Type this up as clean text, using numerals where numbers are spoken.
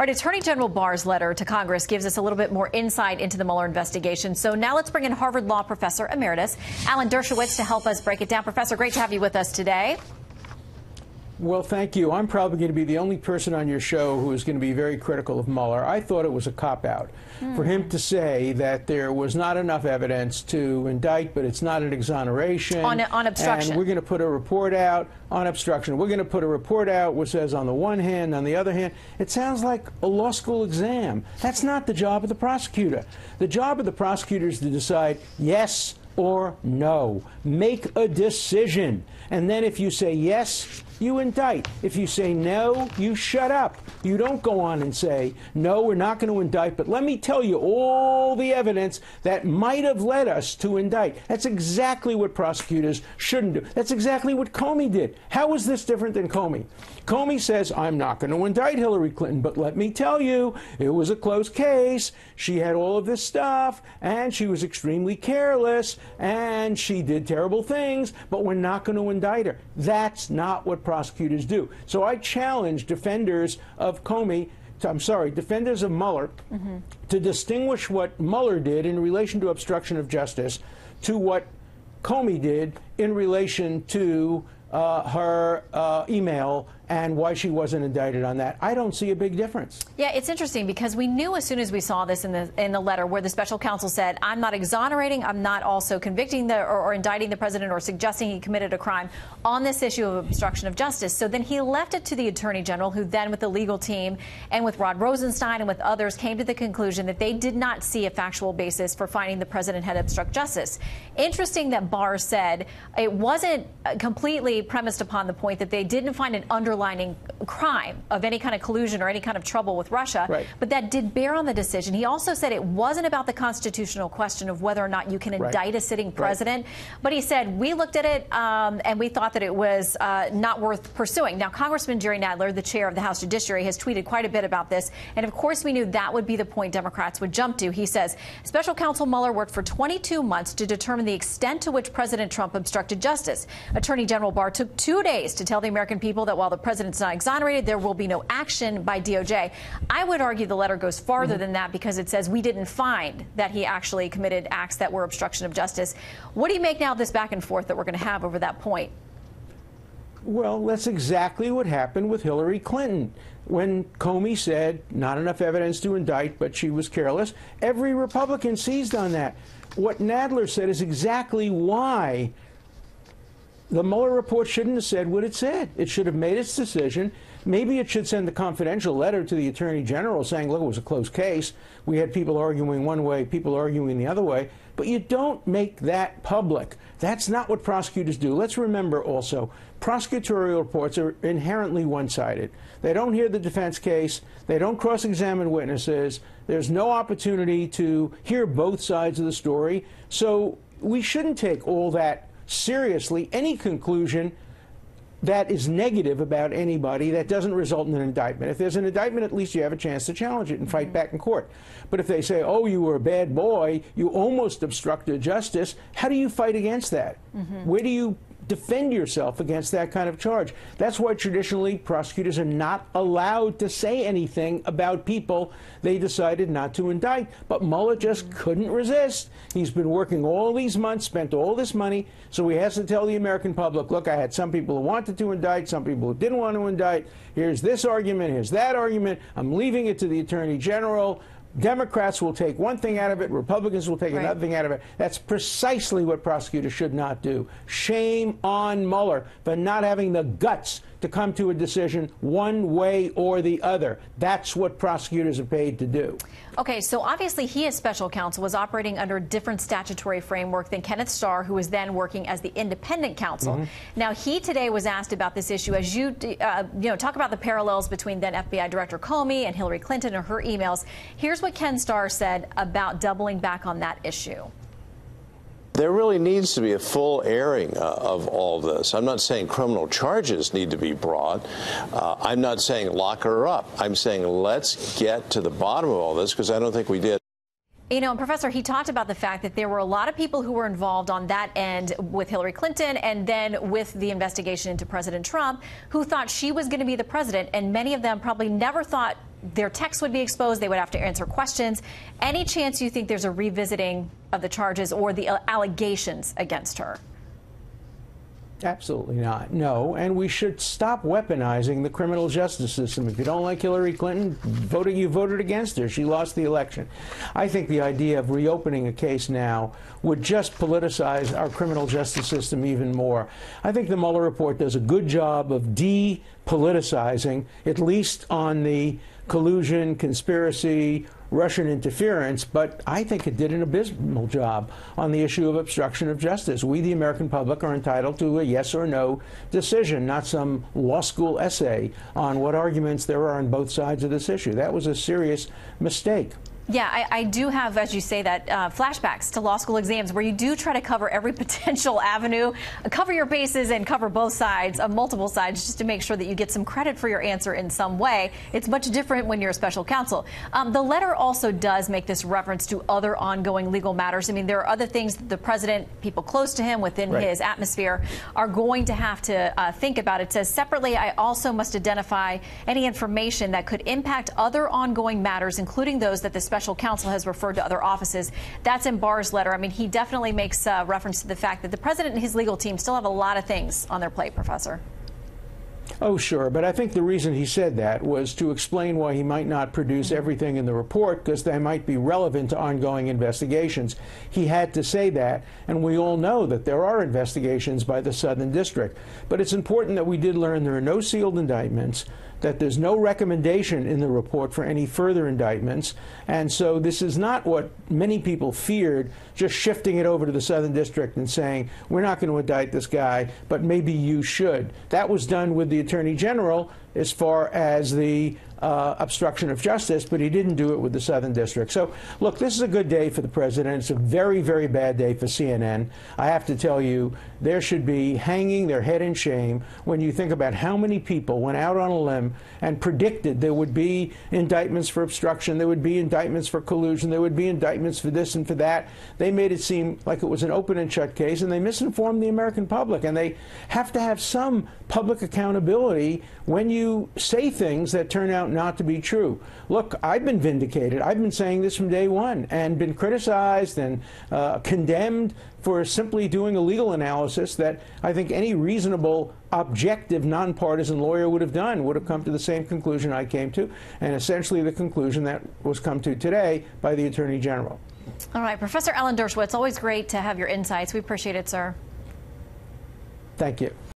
All right, Attorney General Barr's letter to Congress gives us a little bit more insight into the Mueller investigation. So now let's bring in Harvard Law Professor Emeritus Alan Dershowitz to help us break it down. Professor, great to have you with us today. Well, thank you. I'm probably going to be the only person on your show who is going to be very critical of Mueller. I thought it was a cop-out for him to say that there was not enough evidence to indict, but it's not an exoneration. On obstruction. And we're going to put a report out on obstruction. We're going to put a report out which says on the one hand, on the other hand. It sounds like a law school exam. That's not the job of the prosecutor. The job of the prosecutor is to decide yes or no. Make a decision. And then if you say yes, you indict. If you say no, you shut up. You don't go on and say, no, we're not going to indict, but let me tell you all the evidence that might have led us to indict. That's exactly what prosecutors shouldn't do. That's exactly what Comey did. How is this different than Comey? Comey says, I'm not going to indict Hillary Clinton, but let me tell you, it was a close case. She had all of this stuff, and she was extremely careless, and she did terrible things, but we're not going to indict her. That's not what prosecutors do. So I challenge defenders of defenders of Mueller to distinguish what Mueller did in relation to obstruction of justice to what Comey did in relation to her email and why she wasn't indicted on that. I don't see a big difference. Yeah, it's interesting because we knew as soon as we saw this in the letter where the special counsel said, I'm not exonerating, I'm not also convicting or indicting the president or suggesting he committed a crime on this issue of obstruction of justice. So then he left it to the attorney general, who then with the legal team and with Rod Rosenstein and with others came to the conclusion that they did not see a factual basis for finding the president had obstructed justice. Interesting that Barr said it wasn't completely premised upon the point that they didn't find an underlying crime of any kind of collusion or any kind of trouble with Russia, right, but that did bear on the decision. He also said it wasn't about the constitutional question of whether or not you can indict a sitting president, but he said we looked at it and we thought that it was not worth pursuing. Now, Congressman Jerry Nadler, the chair of the House Judiciary, has tweeted quite a bit about this, and of course we knew that would be the point Democrats would jump to. He says, Special Counsel Mueller worked for 22 months to determine the extent to which President Trump obstructed justice. Attorney General Barr took 2 days to tell the American people that while the president's not exonerated, there will be no action by DOJ. I would argue the letter goes farther than that because it says we didn't find that he actually committed acts that were obstruction of justice. What do you make now of this back and forth that we're going to have over that point? Well, that's exactly what happened with Hillary Clinton. When Comey said not enough evidence to indict, but she was careless, every Republican seized on that. What Nadler said is exactly why the Mueller report shouldn't have said what it said. It should have made its decision. Maybe it should send a confidential letter to the Attorney General saying, look, it was a close case. We had people arguing one way, people arguing the other way. But you don't make that public. That's not what prosecutors do. Let's remember also, prosecutorial reports are inherently one-sided. They don't hear the defense case. They don't cross-examine witnesses. There's no opportunity to hear both sides of the story. So we shouldn't take all that seriously. Any conclusion that is negative about anybody that doesn't result in an indictment. If there's an indictment, at least you have a chance to challenge it and fight back in court. But if they say, oh, you were a bad boy, you almost obstructed justice, how do you fight against that? Where do you defend yourself against that kind of charge? That's why traditionally prosecutors are not allowed to say anything about people they decided not to indict. But Mueller just couldn't resist. He's been working all these months, spent all this money, so he has to tell the American public, look, I had some people who wanted to indict, some people who didn't want to indict. Here's this argument, here's that argument. I'm leaving it to the Attorney General. Democrats will take one thing out of it, Republicans will take another thing out of it. That's precisely what prosecutors should not do. Shame on Mueller for not having the guts to come to a decision one way or the other. That's what prosecutors are paid to do. Okay, so obviously he, as special counsel, was operating under a different statutory framework than Kenneth Starr, who was then working as the independent counsel. Now, he today was asked about this issue as you talk about the parallels between then FBI Director Comey and Hillary Clinton and her emails. Here's what Ken Starr said about doubling back on that issue. There really needs to be a full airing of all this. I'm not saying criminal charges need to be brought. I'm not saying lock her up. I'm saying let's get to the bottom of all this, because I don't think we did. You know, Professor, he talked about the fact that there were a lot of people who were involved on that end with Hillary Clinton and then with the investigation into President Trump who thought she was going to be the president, and many of them probably never thought their texts would be exposed. They would have to answer questions. Any chance you think there's a revisiting of the charges or the allegations against her? Absolutely not. No, and we should stop weaponizing the criminal justice system. If you don't like Hillary Clinton, you voted against her. She lost the election. I think the idea of reopening a case now would just politicize our criminal justice system even more. I think the Mueller report does a good job of depoliticizing, at least on the collusion, conspiracy, Russian interference, but I think it did an abysmal job on the issue of obstruction of justice. We, the American public, are entitled to a yes or no decision, not some law school essay on what arguments there are on both sides of this issue. That was a serious mistake. Yeah, I do have, as you say, that flashbacks to law school exams where you do try to cover every potential avenue, cover your bases and cover both sides, multiple sides, just to make sure that you get some credit for your answer in some way. It's much different when you're a special counsel. The letter also does make this reference to other ongoing legal matters. I mean, there are other things that the president, people close to him within his atmosphere, are going to have to think about. It says, separately, I also must identify any information that could impact other ongoing matters, including those that the special counsel has referred to other offices. That's in Barr's letter. I mean, he definitely makes reference to the fact that the president and his legal team still have a lot of things on their plate, Professor. Oh, sure. But I think the reason he said that was to explain why he might not produce everything in the report, because they might be relevant to ongoing investigations. He had to say that, and we all know that there are investigations by the Southern District. But it's important that we did learn there are no sealed indictments, that there's no recommendation in the report for any further indictments. And so this is not what many people feared, just shifting it over to the Southern District and saying, we're not going to indict this guy, but maybe you should. That was done with the Attorney General as far as the obstruction of justice, but he didn't do it with the Southern District. So, look, this is a good day for the president. It's a very, very bad day for CNN. I have to tell you, there should be hanging their head in shame when you think about how many people went out on a limb and predicted there would be indictments for obstruction, there would be indictments for collusion, there would be indictments for this and for that. They made it seem like it was an open and shut case, and they misinformed the American public. And they have to have some public accountability when you say things that turn out not to be true. Look, I've been vindicated. I've been saying this from day one and been criticized and condemned for simply doing a legal analysis that I think any reasonable, objective, nonpartisan lawyer would have done, would have come to the same conclusion I came to, and essentially the conclusion that was come to today by the Attorney General. All right, Professor Alan Dershowitz, always great to have your insights. We appreciate it, sir. Thank you.